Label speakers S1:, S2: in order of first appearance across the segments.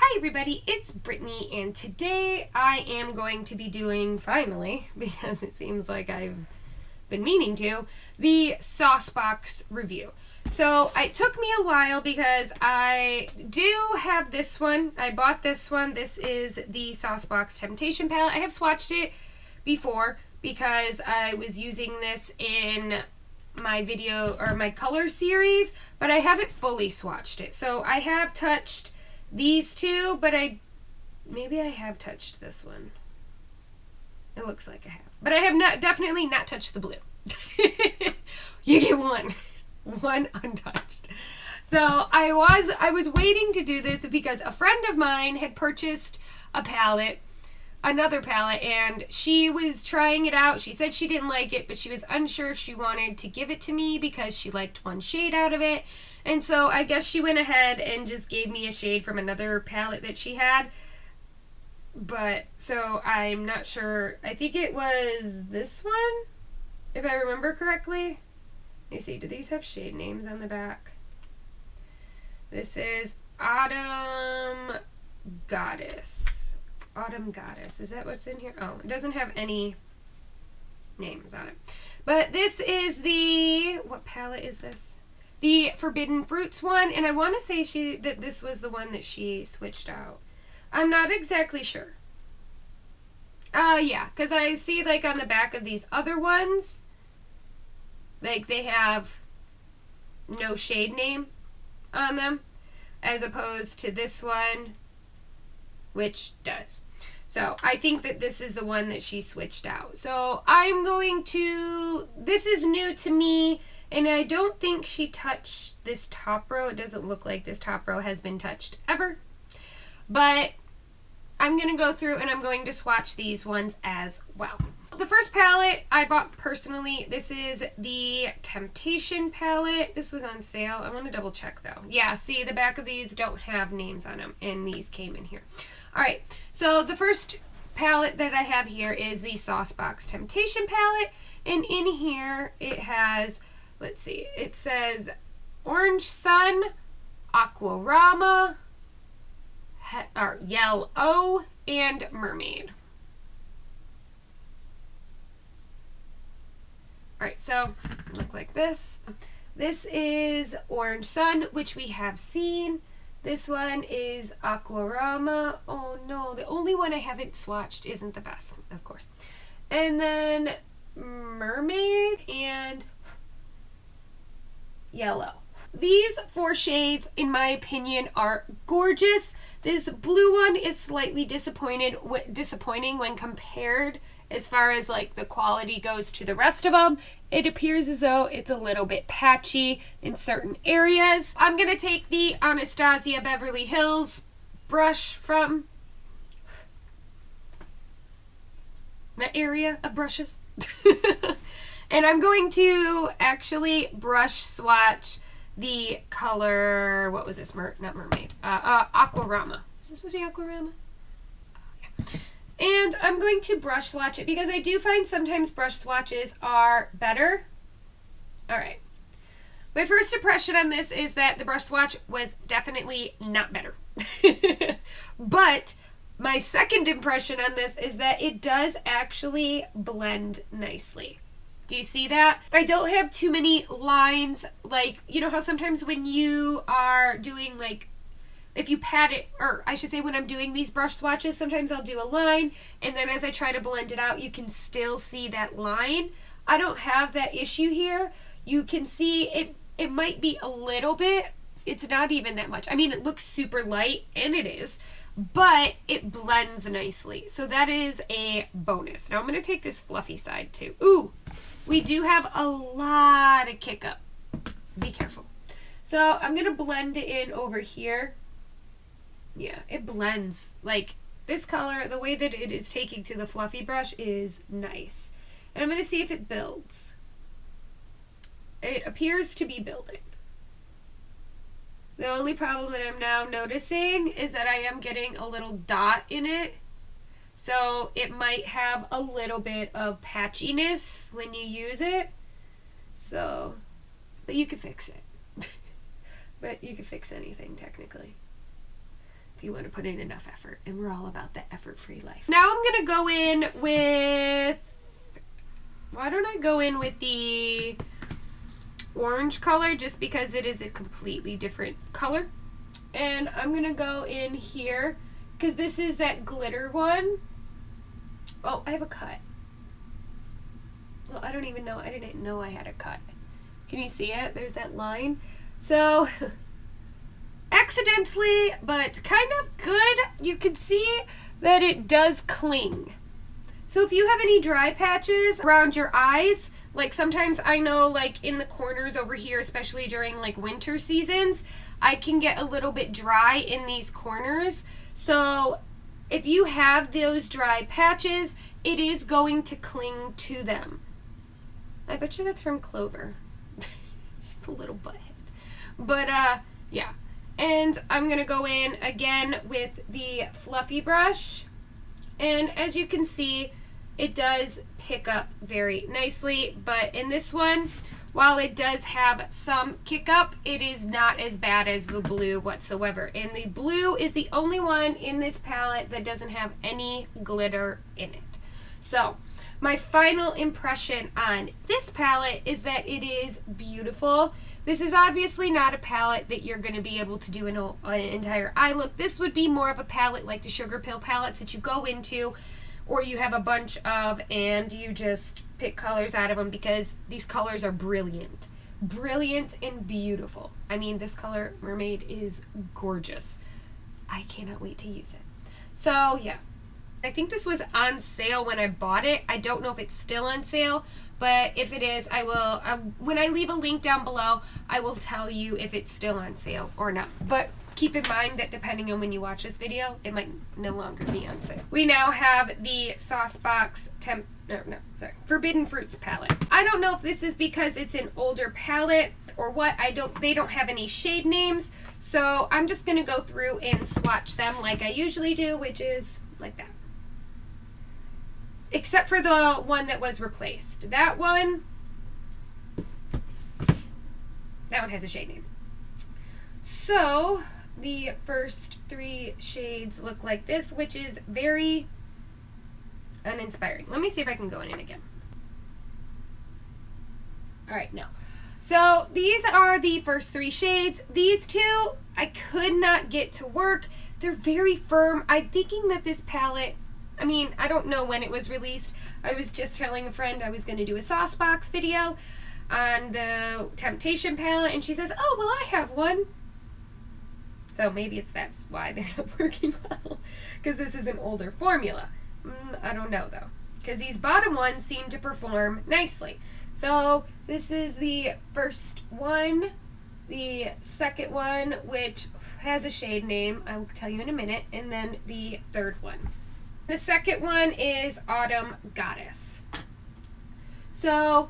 S1: Hi everybody, it's Brittany, and today I am going to be doing, finally, because it seems like I've been meaning to, the Saucebox review. So it took me a while because I do have this one. I bought this one. This is the Saucebox Temptation palette. I have swatched it before because I was using this in my video or my color series, but I haven't fully swatched it. So I have touched these two, but maybe I have touched this one. It looks like I have, but I have definitely not touched the blue. You get one untouched. So I was waiting to do this because a friend of mine had purchased another palette, and she was trying it out. She said she didn't like it, but she was unsure if she wanted to give it to me because she liked one shade out of it. And so I guess she went ahead and just gave me a shade from another palette that she had. But, so I'm not sure. I think it was this one, if I remember correctly. Let me see, do these have shade names on the back? This is Autumn Goddess. Autumn Goddess. Is that what's in here? Oh, it doesn't have any names on it. But this is the, what palette is this? The Forbidden Fruits one, and I want to say that this was the one that she switched out. I'm not exactly sure. Yeah, because I see like on the back of these other ones, like they have no shade name on them, as opposed to this one, which does. So I think that this is the one that she switched out. So I'm going to, this is new to me, and I don't think she touched this top row. It doesn't look like this top row has been touched ever. But I'm going to go through and I'm going to swatch these ones as well. The first palette I bought personally, this is the Temptation palette. This was on sale. I want to double check though. Yeah, see, the back of these don't have names on them, and these came in here. Alright, so the first palette that I have here is the Saucebox Temptation palette, and in here it has, let's see, it says Orange Sun, Aquarama, or Yellow, and Mermaid. Alright, so look like this. This is Orange Sun, which we have seen. This one is Aquarama. Oh no, the only one I haven't swatched isn't the best, of course. And then Mermaid and Yellow. These four shades, in my opinion, are gorgeous. This blue one is slightly disappointing when compared as far as like the quality goes to the rest of them. It appears as though it's a little bit patchy in certain areas. I'm going to take the Anastasia Beverly Hills brush from that area of brushes. And I'm going to actually brush swatch the color, what was this? Not Mermaid. Aquarama. Is this supposed to be Aquarama? Yeah. And I'm going to brush swatch it because I do find sometimes brush swatches are better. Alright. My first impression on this is that the brush swatch was definitely not better. But my second impression on this is that it does actually blend nicely. Do you see that? I don't have too many lines, like, you know how sometimes when you are doing, like, if you pat it, or I should say when I'm doing these brush swatches, sometimes I'll do a line, and then as I try to blend it out, you can still see that line. I don't have that issue here. You can see it might be a little bit, it's not even that much. I mean, it looks super light, and it is, but it blends nicely. So that is a bonus. Now I'm going to take this fluffy side too. Ooh! We do have a lot of kick up. Be careful. So I'm going to blend it in over here. Yeah, it blends. Like, this color, the way that it is taking to the fluffy brush is nice. And I'm going to see if it builds. It appears to be building. The only problem that I'm now noticing is that I am getting a little dot in it. So it might have a little bit of patchiness when you use it. So, but you can fix it. But you can fix anything technically. if you want to put in enough effort, and we're all about that effort-free life. Now I'm gonna go in with, why don't I go in with the orange color, just because it is a completely different color. And I'm gonna go in here because this is that glitter one. Oh, I have a cut. Well, I don't even know. I didn't know I had a cut. Can you see it? There's that line. So accidentally, but kind of good, you can see that it does cling. So if you have any dry patches around your eyes, like sometimes I know like in the corners over here, especially during like winter seasons, I can get a little bit dry in these corners. So if you have those dry patches, it is going to cling to them. I bet you that's from Clover. She's a little butthead. But yeah. And I'm gonna go in again with the fluffy brush. And as you can see, it does pick up very nicely. But in this one, while it does have some kick up, it is not as bad as the blue whatsoever. And the blue is the only one in this palette that doesn't have any glitter in it. So my final impression on this palette is that it is beautiful. This is obviously not a palette that you're going to be able to do an entire eye look. This would be more of a palette like the Sugarpill palettes that you go into, or you have a bunch of and you just pick colors out of them, because these colors are brilliant. Brilliant and beautiful. I mean, this color Mermaid is gorgeous. I cannot wait to use it. So yeah, I think this was on sale when I bought it. I don't know if it's still on sale, but if it is, I will, when I leave a link down below, I will tell you if it's still on sale or not. But keep in mind that depending on when you watch this video, it might no longer be on sale. We now have the Saucebox Forbidden Fruits palette. I don't know if this is because it's an older palette or what. They don't have any shade names, so I'm just gonna go through and swatch them like I usually do, which is like that. Except for the one that was replaced. That one has a shade name. So the first three shades look like this, which is very uninspiring. Let me see if I can go in again. Alright, no. So these are the first three shades. These two I could not get to work. They're very firm. I'm thinking that this palette, I mean, I don't know when it was released. I was just telling a friend I was going to do a Saucebox video on the Temptation palette, and she says, oh, well, I have one. So maybe that's why they're not working well, because this is an older formula. I don't know, though, because these bottom ones seem to perform nicely. So this is the first one, the second one, which has a shade name, I will tell you in a minute, and then the third one. The second one is Autumn Goddess. So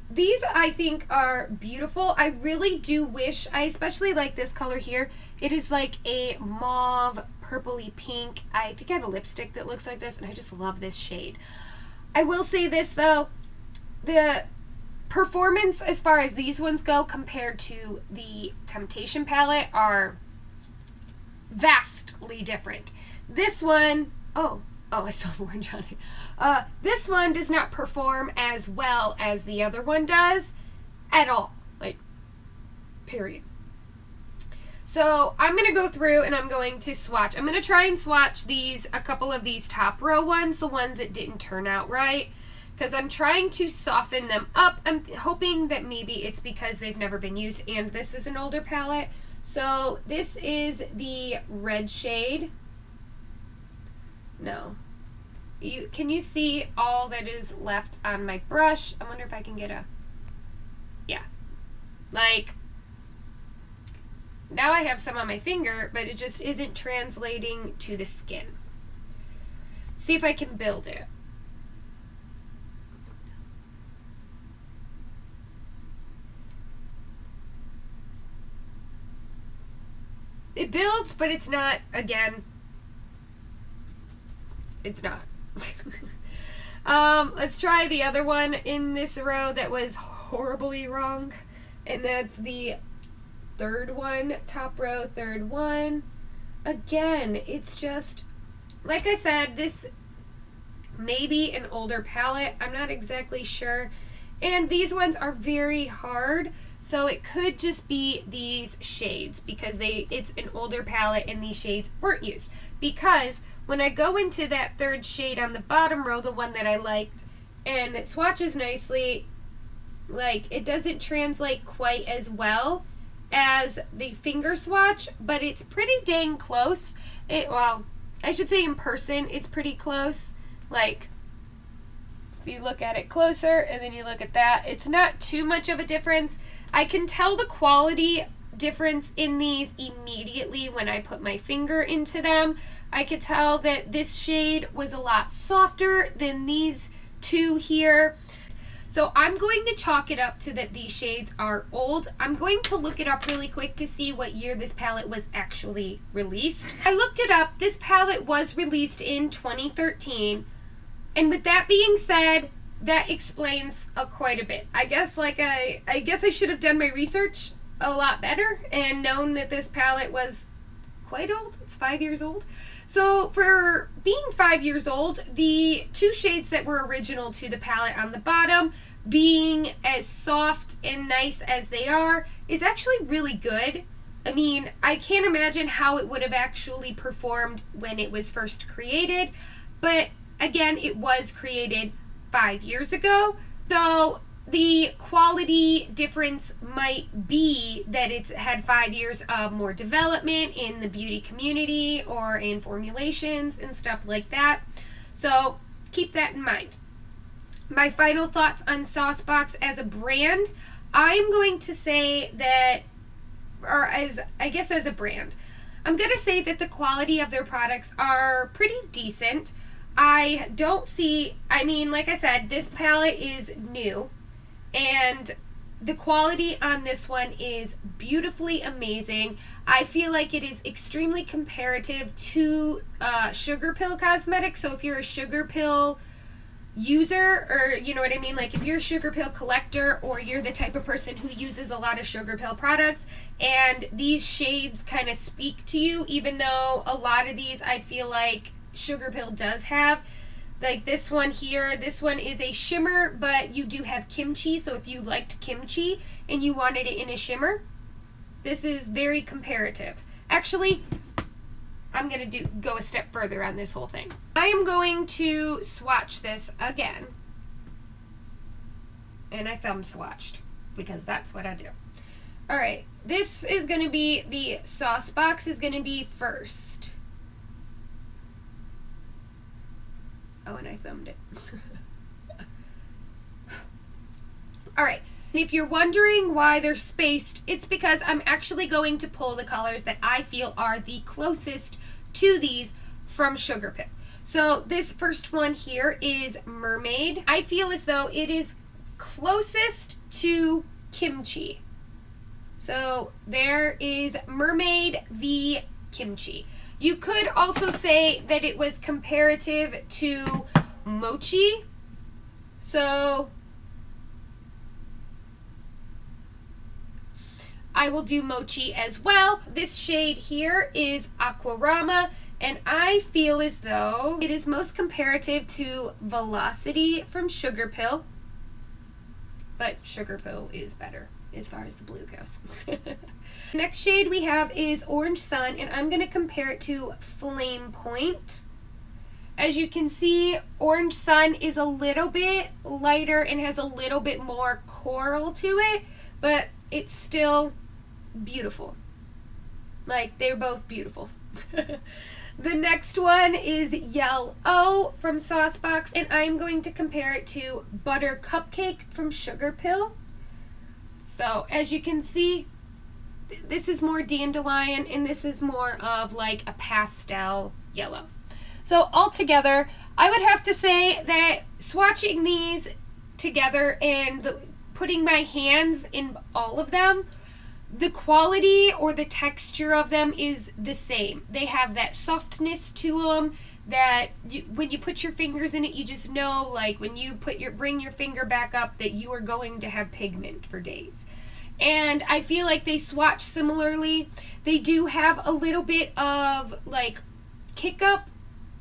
S1: these I think are beautiful. I really do wish, I especially like this color here. It is like a mauve purpley pink. I think I have a lipstick that looks like this, and I just love this shade. I will say this though, the performance as far as these ones go compared to the Temptation palette are vastly different. This one, oh, I still have orange on it. This one does not perform as well as the other one does at all. Like, period. So I'm going to go through and I'm going to swatch. I'm going to try and swatch a couple of these top row ones, the ones that didn't turn out right, because I'm trying to soften them up. I'm hoping that maybe it's because they've never been used, and this is an older palette. So this is the red shade. No. Can you see all that is left on my brush? I wonder if I can get a... Yeah. Like, now I have some on my finger, but it just isn't translating to the skin. See if I can build it. It builds, but it's not, again, it's not. Let's try the other one in this row that was horribly wrong, and that's the third one, top row, third one. again, it's just, like I said, this may be an older palette. I'm not exactly sure. And these ones are very hard, so it could just be these shades because it's an older palette and these shades weren't used. Because when I go into that third shade on the bottom row, the one that I liked, and it swatches nicely, like, it doesn't translate quite as well as the finger swatch, but it's pretty dang close. Well, I should say in person, it's pretty close. Like, if you look at it closer and then you look at that, it's not too much of a difference. I can tell the quality difference in these immediately when I put my finger into them. I could tell that this shade was a lot softer than these two here. So I'm going to chalk it up to that these shades are old. I'm going to look it up really quick to see what year this palette was actually released. I looked it up. This palette was released in 2013. And with that being said, that explains quite a bit. I guess I should have done my research a lot better and known that this palette was quite old. It's 5 years old. So for being 5 years old, the two shades that were original to the palette on the bottom, being as soft and nice as they are, is actually really good. I mean, I can't imagine how it would have actually performed when it was first created, but again, it was created 5 years ago, so the quality difference might be that it's had 5 years of more development in the beauty community or in formulations and stuff like that. So keep that in mind. My final thoughts on Saucebox as a brand, I'm going to say that, or as a brand, I'm going to say that the quality of their products are pretty decent. I don't see, I mean, like I said, this palette is new. And the quality on this one is beautifully amazing. I feel like it is extremely comparative to Sugarpill Cosmetics. So if you're a Sugarpill user, or you know what I mean, like if you're a Sugarpill collector, or you're the type of person who uses a lot of Sugarpill products, and these shades kind of speak to you, even though a lot of these I feel like Sugarpill does have. Like this one here, this one is a shimmer, but you do have kimchi, so if you liked kimchi and you wanted it in a shimmer, this is very comparative. Actually, I'm going to go a step further on this whole thing. I am going to swatch this again, and I thumb swatched, because that's what I do. Alright, this is going to be, the Saucebox is going to be first. Oh, and I thumbed it. Alright, and if you're wondering why they're spaced, it's because I'm actually going to pull the colors that I feel are the closest to these from Sugarpill. So this first one here is Mermaid. I feel as though it is closest to Kimchi. So there is Mermaid v. Kimchi. You could also say that it was comparative to Mochi. So I will do Mochi as well. This shade here is Aquarama, and I feel as though it is most comparative to Velocity from Sugarpill, but Sugarpill is better as far as the blue goes. Next shade we have is Orange Sun, and I'm going to compare it to Flamepoint. As you can see, Orange Sun is a little bit lighter and has a little bit more coral to it, but it's still beautiful. Like, they're both beautiful. The next one is Yellow from Saucebox, and I'm going to compare it to Buttercupcake from Sugarpill. So, as you can see, this is more dandelion, and this is more of like a pastel yellow. So altogether, I would have to say that swatching these together and putting my hands in all of them, the quality or the texture of them is the same. They have that softness to them that when you put your fingers in it, you just know, like when you bring your finger back up, that you are going to have pigment for days. and I feel like they swatch similarly. They do have a little bit of like kick up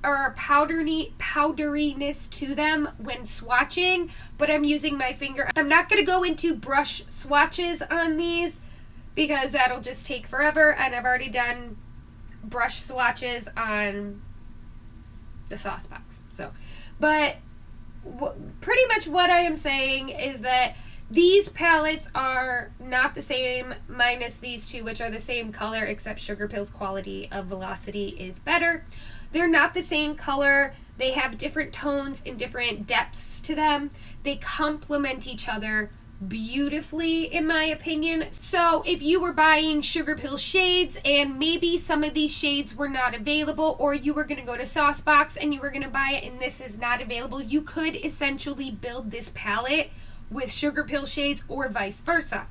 S1: or powderiness to them when swatching, but I'm using my finger. I'm not going to go into brush swatches on these because that'll just take forever, and I've already done brush swatches on the Saucebox. So, but pretty much what I am saying is that these palettes are not the same, minus these two, which are the same color, except Sugarpill's quality of velocity is better. They're not the same color. They have different tones and different depths to them. They complement each other beautifully, in my opinion. So if you were buying Sugarpill shades and maybe some of these shades were not available, or you were going to go to Saucebox and you were going to buy it and this is not available, you could essentially build this palette with Sugarpill shades or vice versa.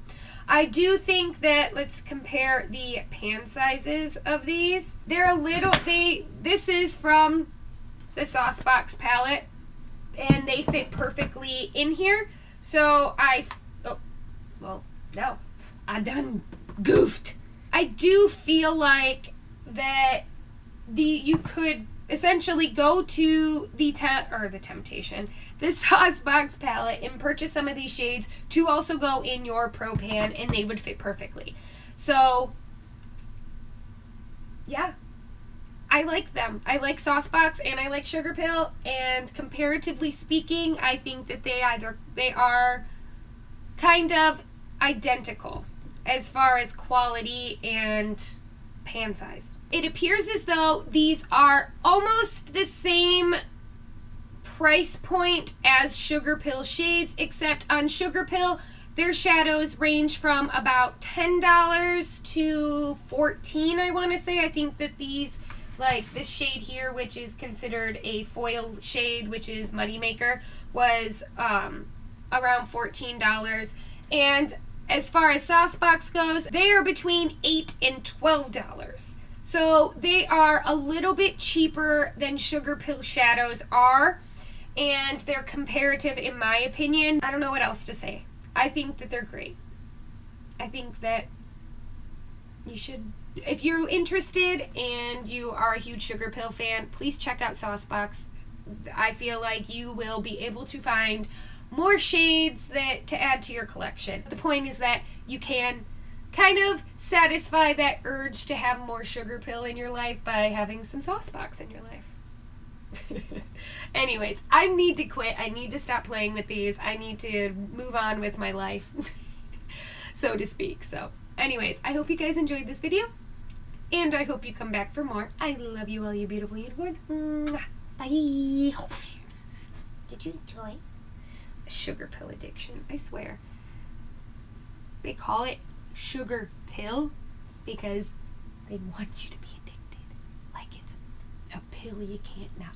S1: I do think that, let's compare the pan sizes of these. They're a little, this is from the Saucebox palette and they fit perfectly in here. So I done goofed. I do feel like that you could essentially go to the Temptation, the Saucebox palette, and purchase some of these shades to also go in your Pro Pan, and they would fit perfectly. So yeah, I like them. I like Saucebox and I like Sugarpill, and comparatively speaking, I think that they are kind of identical as far as quality and pan size. It appears as though these are almost the same price point as Sugarpill shades, except on Sugarpill their shadows range from about $10 to $14, I want to say. I think that these, like this shade here, which is considered a foil shade, which is Moneymaker, was around $14. And as far as Saucebox goes, they are between $8 and $12. So they are a little bit cheaper than Sugarpill shadows are, and they're comparative in my opinion. I don't know what else to say. I think that they're great. I think that you should, if you're interested and you are a huge Sugarpill fan, please check out Saucebox. I feel like you will be able to find more shades to add to your collection. The point is that you can kind of satisfy that urge to have more Sugarpill in your life by having some Saucebox in your life. Anyways, I need to quit. I need to stop playing with these. I need to move on with my life, so to speak. So anyways, I hope you guys enjoyed this video, and I hope you come back for more. I love you all, you beautiful unicorns. Bye. Did you enjoy? Sugarpill addiction, I swear. They call it sugar pill because they want you to be addicted. Like it's a pill you can't not